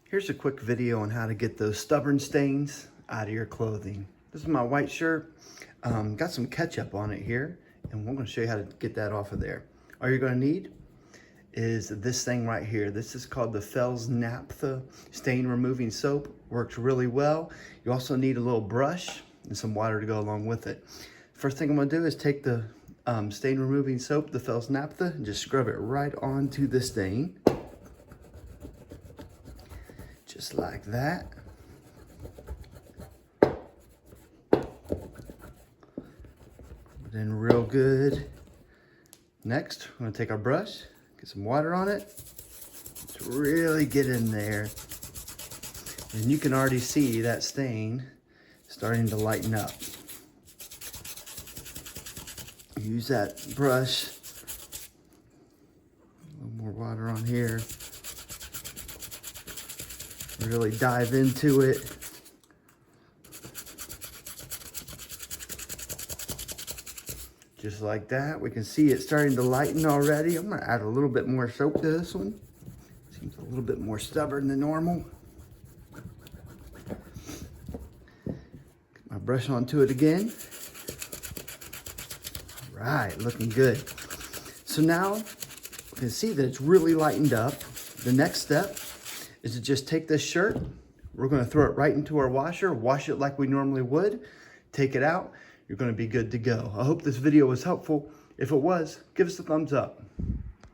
Here's a quick video on how to get those stubborn stains out of your clothing. This is my white shirt. Got some ketchup on it here, and we're going to show you how to get that off of there. All you're going to need is this thing right here. This is called the Fels-Naptha stain removing soap. Works really well. You also need a little brush and some water to go along with it. First thing I'm going to do is take the stain removing soap, the Fels-Naptha, and just scrub it right onto the stain. Just like that. Put it in real good. Next, we're going to take our brush, get some water on it, to really get in there. And you can already see that stain starting to lighten up. Use that brush. A little more water on here. Really dive into it. Just like that. We can see it starting to lighten already. I'm going to add a little bit more soap to this one. Seems a little bit more stubborn than normal. Get my brush onto it again. All right, looking good. So now you can see that it's really lightened up. The next step is to just take this shirt. We're going to throw it right into our washer, wash it like we normally would, take it out. You're going to be good to go. I hope this video was helpful. If it was, give us a thumbs up.